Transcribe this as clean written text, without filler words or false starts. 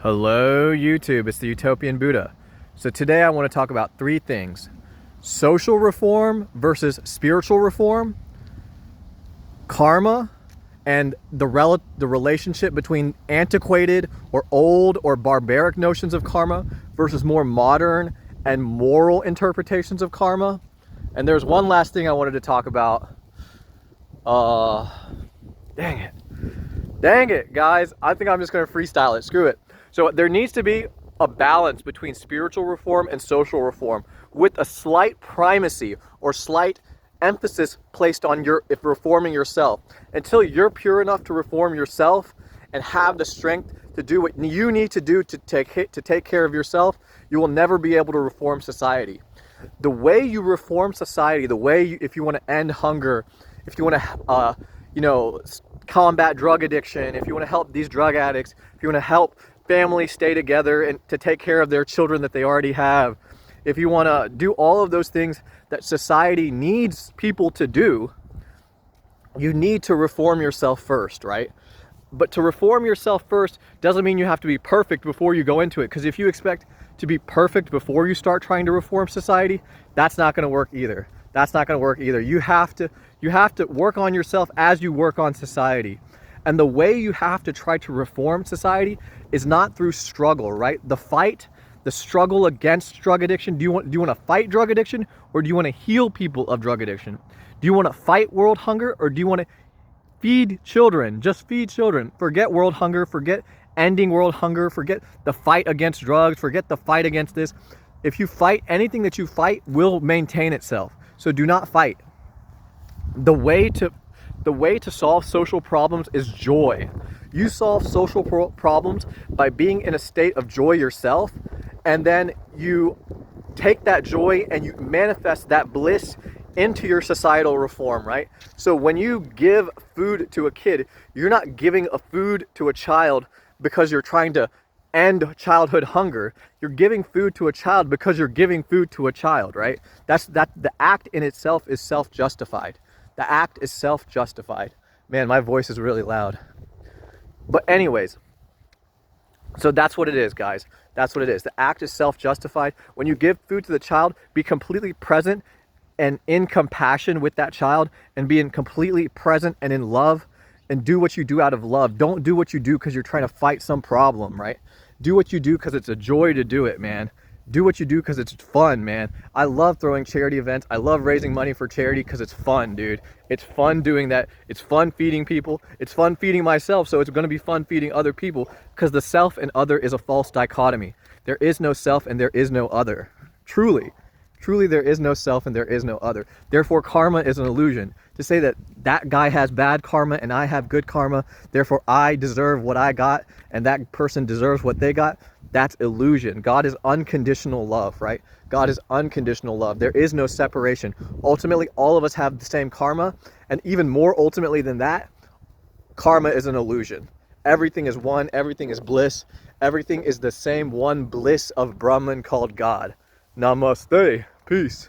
Hello YouTube, it's the Utopian Buddha. So today I want to talk about three things: social reform versus spiritual reform, karma, and the relationship between antiquated or old or barbaric notions of karma versus more modern and moral interpretations of karma. And there's one last thing I wanted to talk about. Dang it, guys. I think I'm just going to freestyle it. Screw it. So there needs to be a balance between spiritual reform and social reform, with a slight primacy or slight emphasis placed on reforming yourself. Until you're pure enough to reform yourself and have the strength to do what you need to do to take care of yourself, you will never be able to reform society. The way you reform society, if you want to end hunger, if you want to combat drug addiction, if you want to help these drug addicts, if you want to help families stay together and to take care of their children that they already have, if you want to do all of those things that society needs people to do, you need to reform yourself first, right? But to reform yourself first doesn't mean you have to be perfect before you go into it, because if you expect to be perfect before you start trying to reform society, that's not going to work either. You have to work on yourself as you work on society. And the way you have to try to reform society is not through struggle, right? The struggle against drug addiction. Do you want to fight drug addiction, or do you want to heal people of drug addiction? Do you want to fight world hunger, or do you want to feed children? Just feed children. Forget world hunger, forget ending world hunger, forget the fight against drugs, forget the fight against this. If you fight, anything that you fight will maintain itself. So do not fight. The way to solve social problems is joy. You solve social problems by being in a state of joy yourself, and then you take that joy and you manifest that bliss into your societal reform, right? So when you give food to a kid, you're not giving a food to a child because you're trying to end childhood hunger. You're giving food to a child because you're giving food to a child, right? The act in itself is self-justified. The act is self-justified. Man, my voice is really loud. But anyways, so that's what it is, guys. That's what it is. The act is self-justified. When you give food to the child, be completely present and in compassion with that child, and being completely present and in love, and do what you do out of love. Don't do what you do because you're trying to fight some problem, right? Do what you do because it's a joy to do it, man. Do what you do because it's fun, man. I love throwing charity events. I love raising money for charity because it's fun, dude. It's fun doing that. It's fun feeding people. It's fun feeding myself, so it's going to be fun feeding other people, because the self and other is a false dichotomy. There is no self and there is no other. Truly, there is no self and there is no other. Therefore, karma is an illusion. To say that that guy has bad karma and I have good karma, therefore I deserve what I got and that person deserves what they got, that's illusion. God is unconditional love, right? God is unconditional love. There is no separation. Ultimately, all of us have the same karma, and even more ultimately than that, karma is an illusion. Everything is one, everything is bliss, everything is the same one bliss of Brahman called God. Namaste. Peace.